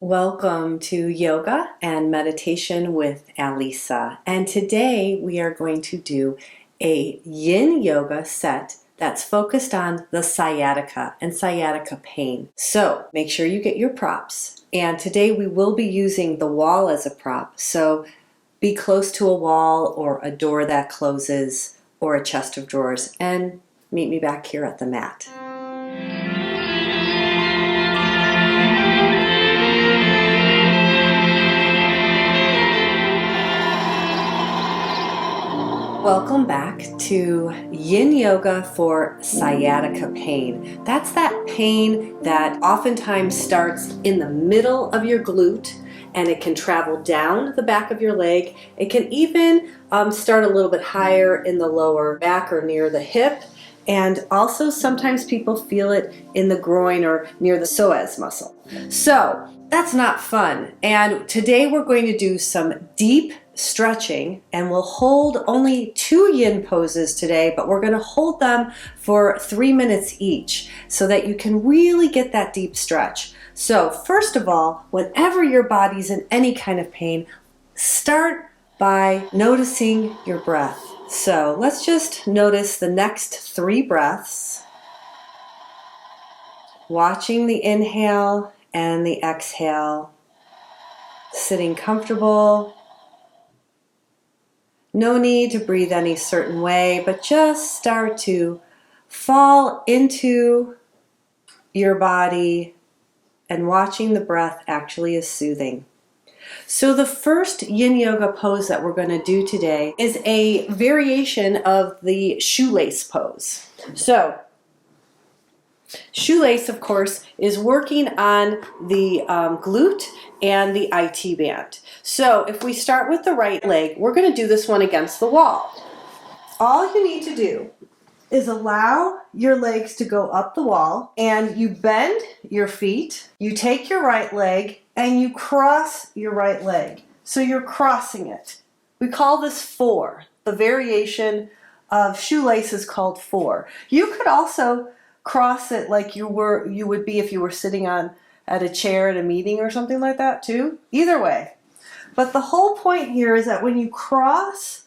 Welcome to Yoga and Meditation with Alisa. And today we are going to do a Yin Yoga set that's focused on the sciatica and sciatica pain. So make sure you get your props. And today we will be using the wall as a prop. So be close to a wall or a door that closes or a chest of drawers, and meet me back here at the mat. Welcome back to Yin Yoga for sciatica pain. That's that pain that oftentimes starts in the middle of your glute, and it can travel down the back of your leg. It can even start a little bit higher in the lower back or near the hip. And also sometimes people feel it in the groin or near the psoas muscle. So that's not fun. And today we're going to do some deep stretching, and we'll hold only 2 yin poses today, but we're going to hold them for 3 minutes each so that you can really get that deep stretch. So first of all, whenever your body's in any kind of pain, start by noticing your breath. So let's just notice the next 3 breaths, watching the inhale and the exhale, sitting comfortable. No need to breathe any certain way, but just start to fall into your body, and watching the breath actually is soothing. So the first Yin Yoga pose that we're going to do today is a variation of the shoelace pose. So shoelace, of course, is working on the glute and the IT band. So if we start with the right leg, we're going to do this one against the wall. All you need to do is allow your legs to go up the wall, and you bend your feet, you take your right leg, and you cross your right leg. So you're crossing it. We call this 4. The variation of shoelace is called 4. You could also cross it like you would be if you were sitting at a chair at a meeting or something like that too. Either way. But the whole point here is that when you cross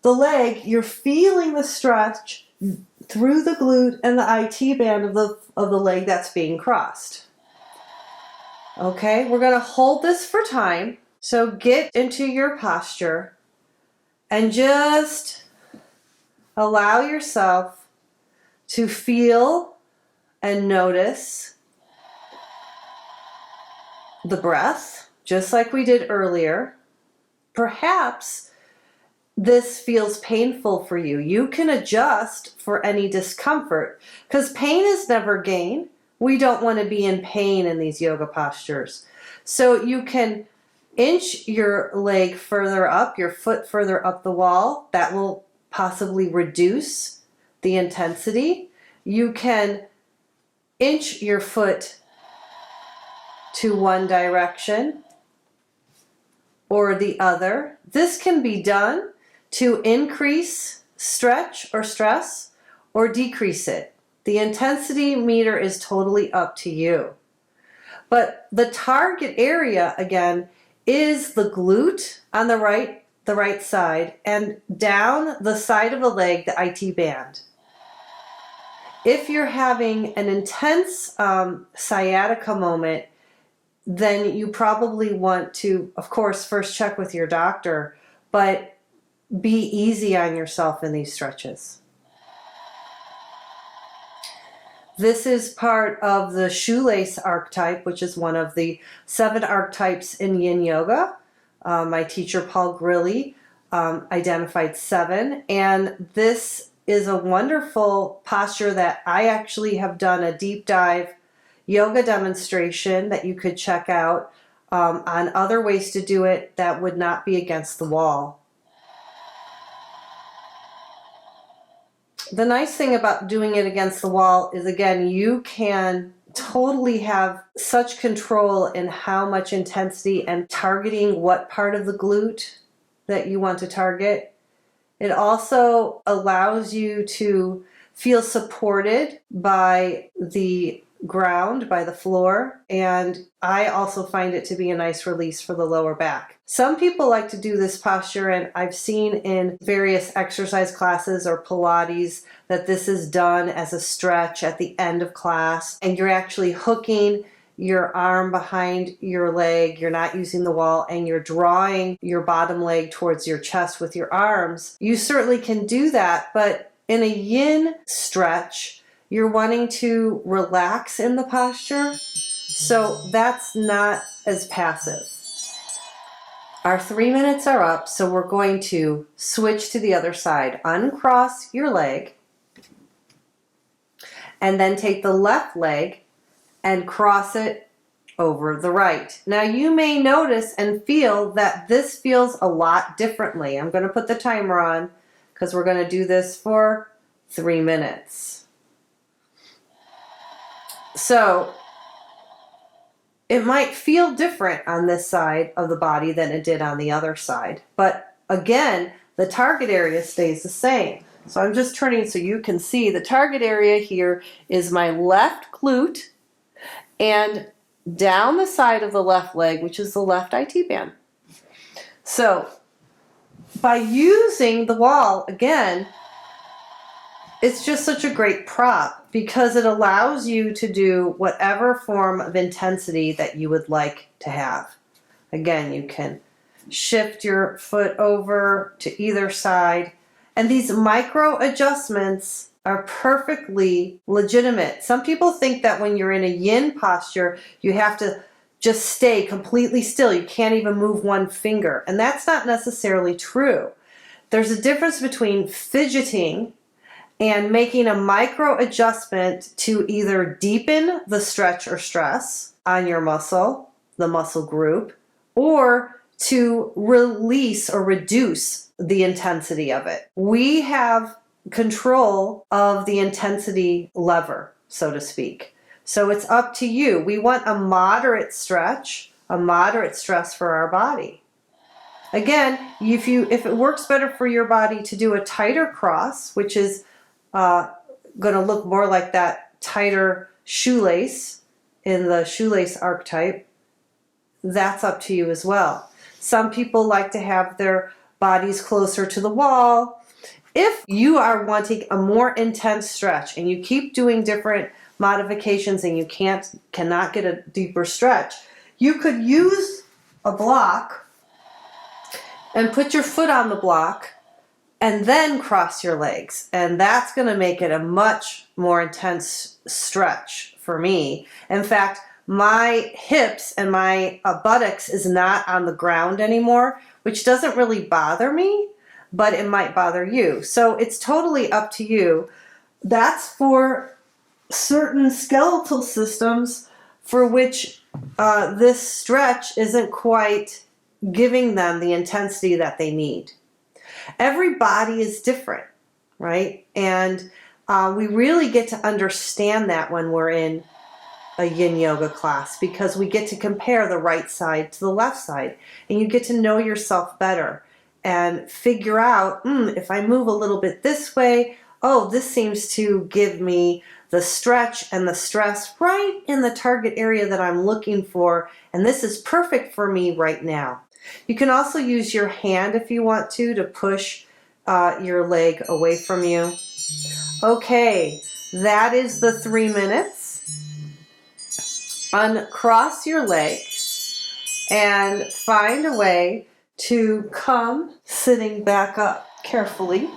the leg, you're feeling the stretch through the glute and the IT band of the leg that's being crossed. Okay, we're going to hold this for time. So get into your posture and just allow yourself to feel and notice the breath, just like we did earlier. Perhaps this feels painful for you. You can adjust for any discomfort, because pain is never gain. We don't want to be in pain in these yoga postures. So you can inch your leg further up, your foot further up the wall. That will possibly reduce the intensity. You can inch your foot to one direction or the other. This can be done to increase stretch or stress or decrease it. The intensity meter is totally up to you. But the target area, again, is the glute on the right side, and down the side of the leg, the IT band. If you're having an intense sciatica moment, then you probably want to, of course, first check with your doctor, but be easy on yourself in these stretches. This is part of the shoelace archetype, which is one of the 7 archetypes in Yin Yoga. My teacher, Paul Grilly, identified 7. And this is a wonderful posture that I actually have done a deep dive yoga demonstration that you could check out on other ways to do it that would not be against the wall. The nice thing about doing it against the wall is, again, you can totally have such control in how much intensity and targeting what part of the glute that you want to target. It also allows you to feel supported by the ground, by the floor, and I also find it to be a nice release for the lower back. Some people like to do this posture, and I've seen in various exercise classes or Pilates that this is done as a stretch at the end of class, and you're actually hooking your arm behind your leg, you're not using the wall, and you're drawing your bottom leg towards your chest with your arms. You certainly can do that, but in a yin stretch, you're wanting to relax in the posture, so that's not as passive. Our 3 minutes are up, so we're going to switch to the other side. Uncross your leg, and then take the left leg and cross it over the right. Now you may notice and feel that this feels a lot differently. I'm going to put the timer on because we're going to do this for 3 minutes. So it might feel different on this side of the body than it did on the other side. But again, the target area stays the same. So I'm just turning so you can see the target area here is my left glute and down the side of the left leg, which is the left IT band. So by using the wall, again, it's just such a great prop because it allows you to do whatever form of intensity that you would like to have. Again, you can shift your foot over to either side, and these micro adjustments are perfectly legitimate. Some people think that when you're in a yin posture, you have to just stay completely still. You can't even move one finger. And that's not necessarily true. There's a difference between fidgeting and making a micro adjustment to either deepen the stretch or stress on your muscle, the muscle group, or to release or reduce the intensity of it. We have control of the intensity lever, so to speak. So it's up to you. We want a moderate stretch, a moderate stress for our body. Again, if it works better for your body to do a tighter cross, which is going to look more like that tighter shoelace in the shoelace archetype, that's up to you as well. Some people like to have their bodies closer to the wall. If you are wanting a more intense stretch and you keep doing different modifications and you cannot get a deeper stretch, you could use a block and put your foot on the block and then cross your legs. And that's going to make it a much more intense stretch for me. In fact, my hips and my buttocks is not on the ground anymore, which doesn't really bother me, but it might bother you. So it's totally up to you. That's for certain skeletal systems for which this stretch isn't quite giving them the intensity that they need. Every body is different, right? And we really get to understand that when we're in a yin yoga class, because we get to compare the right side to the left side, and you get to know yourself better and figure out, if I move a little bit this way, oh, this seems to give me the stretch and the stress right in the target area that I'm looking for, and this is perfect for me right now. You can also use your hand if you want to push your leg away from you. Okay, that is the 3 minutes. Uncross your legs and find a way to come sitting back up carefully.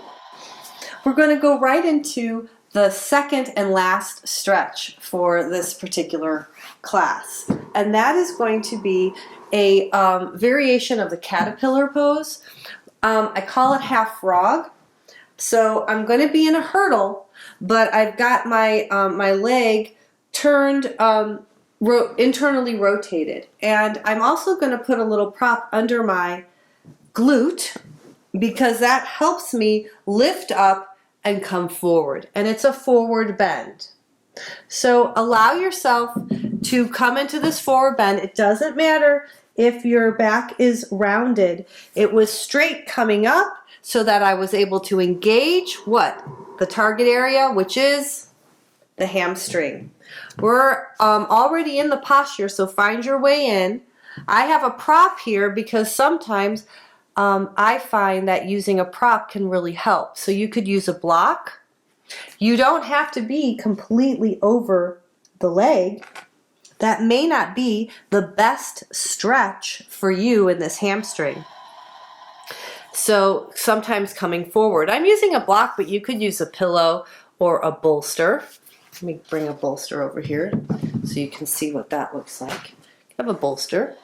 We're going to go right into the second and last stretch for this particular class, and that is going to be a variation of the caterpillar pose. I call it half frog. So I'm going to be in a hurdle, but I've got my my leg turned internally rotated, and I'm also going to put a little prop under my glute because that helps me lift up and come forward, and it's a forward bend. So allow yourself to come into this forward bend. It doesn't matter if your back is rounded. It was straight coming up so that I was able to engage what? The target area, which is the hamstring. We're already in the posture, so find your way in. I have a prop here because sometimes I find that using a prop can really help. So you could use a block. You don't have to be completely over the leg. That may not be the best stretch for you in this hamstring. So sometimes coming forward, I'm using a block, but you could use a pillow or a bolster. Let me bring a bolster over here so you can see what that looks like. I have a bolster.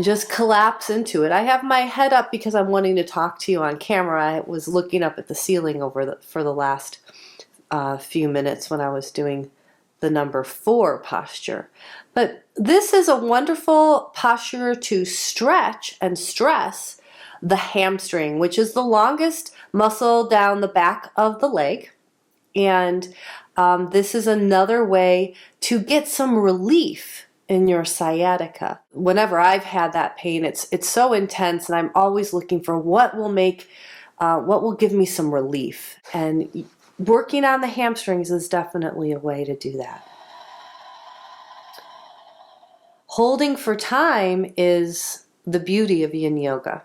Just collapse into it. I have my head up because I'm wanting to talk to you on camera. I was looking up at the ceiling for the last few minutes when I was doing the number 4 posture. But this is a wonderful posture to stretch and stress the hamstring, which is the longest muscle down the back of the leg. And this is another way to get some relief in your sciatica. Whenever I've had that pain, it's so intense, and I'm always looking for what will give me some relief. And working on the hamstrings is definitely a way to do that. Holding for time is the beauty of Yin Yoga.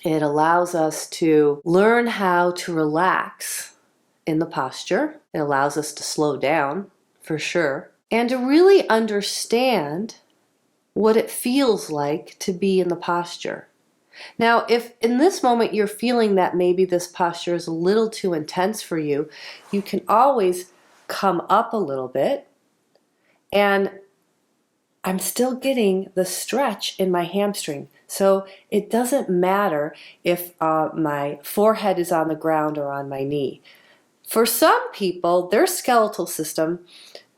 It allows us to learn how to relax in the posture. It allows us to slow down, for sure, and to really understand what it feels like to be in the posture. Now, if in this moment you're feeling that maybe this posture is a little too intense for you, you can always come up a little bit, and I'm still getting the stretch in my hamstring. So it doesn't matter if my forehead is on the ground or on my knee. For some people, their skeletal system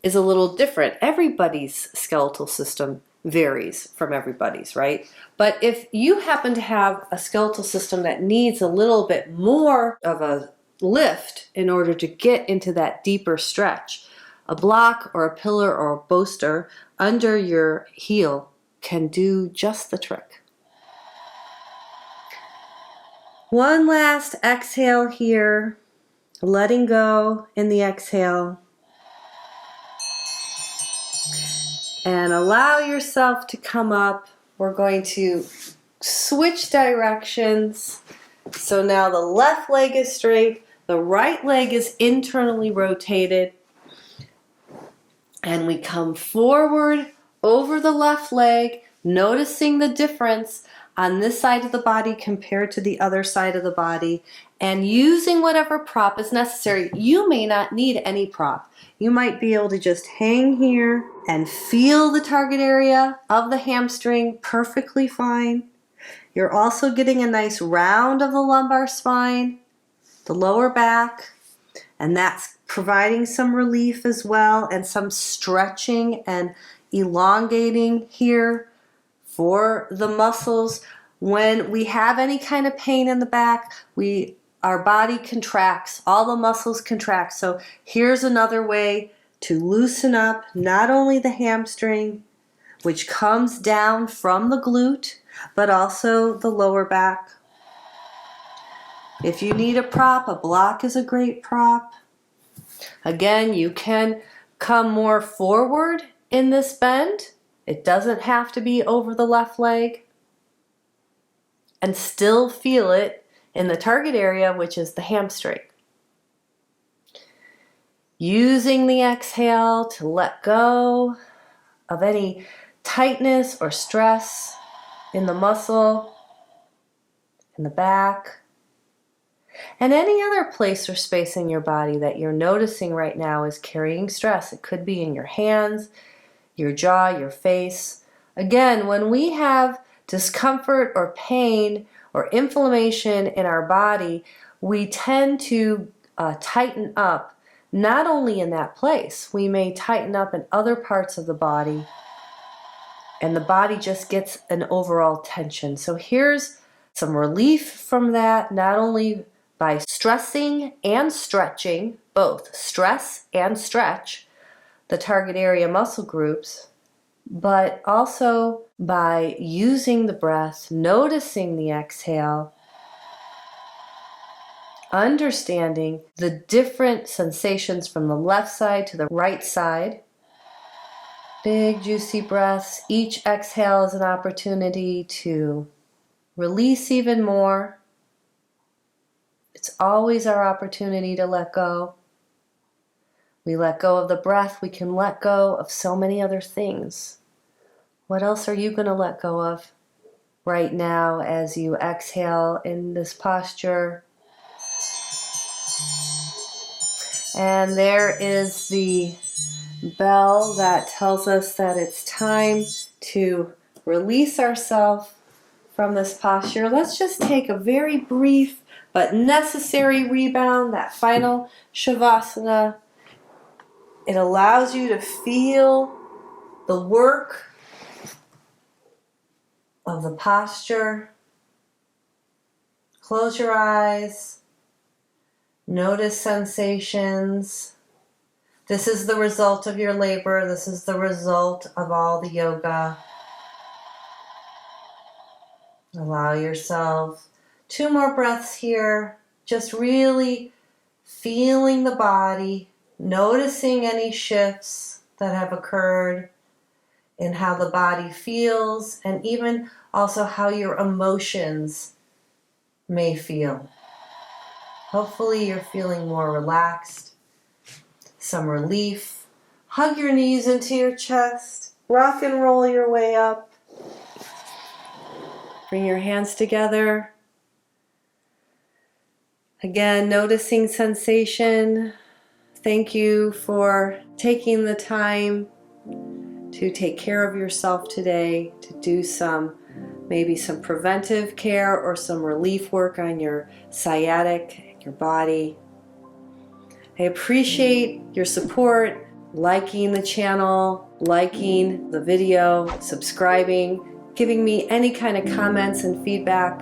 is a little different. Everybody's skeletal system varies from everybody's, right? But if you happen to have a skeletal system that needs a little bit more of a lift in order to get into that deeper stretch, a block or a pillar or a bolster under your heel can do just the trick. One last exhale here, letting go in the exhale. And allow yourself to come up. We're going to switch directions. So now the left leg is straight, the right leg is internally rotated. And we come forward over the left leg, noticing the difference on this side of the body compared to the other side of the body, and using whatever prop is necessary. You may not need any prop. You might be able to just hang here and feel the target area of the hamstring perfectly fine. You're also getting a nice round of the lumbar spine, the lower back, and that's providing some relief as well, and some stretching and elongating here for the muscles. When we have any kind of pain in the back, our body contracts, all the muscles contract. So here's another way to loosen up not only the hamstring, which comes down from the glute, but also the lower back. If you need a prop, a block is a great prop. Again, you can come more forward in this bend. It doesn't have to be over the left leg. And still feel it in the target area, which is the hamstring. Using the exhale to let go of any tightness or stress in the muscle, in the back, and any other place or space in your body that you're noticing right now is carrying stress. It could be in your hands, your jaw, your face. Again, when we have discomfort or pain or inflammation in our body, we tend to tighten up, not only in that place. We may tighten up in other parts of the body, and the body just gets an overall tension. So here's some relief from that, not only by stressing and stretching, both stress and stretch the target area muscle groups, but also by using the breath, noticing the exhale, understanding the different sensations from the left side to the right side. Big, juicy breaths. Each exhale is an opportunity to release even more. It's always our opportunity to let go. We let go of the breath, we can let go of so many other things. What else are you going to let go of right now as you exhale in this posture? And there is the bell that tells us that it's time to release ourselves from this posture. Let's just take a very brief but necessary rebound, that final Shavasana. It allows you to feel the work of the posture. Close your eyes. Notice sensations. This is the result of your labor. This is the result of all the yoga. Allow yourself 2 more breaths here. Just really feeling the body, noticing any shifts that have occurred in how the body feels, and even also how your emotions may feel. Hopefully you're feeling more relaxed, some relief. Hug your knees into your chest. Rock and roll your way up. Bring your hands together. Again, noticing sensation. Thank you for taking the time to take care of yourself today, to do maybe some preventive care or some relief work on your sciatic, your body. I appreciate your support, liking the channel, liking the video, subscribing, giving me any kind of comments and feedback.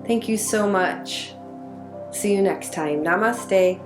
Thank you so much. See you next time. Namaste.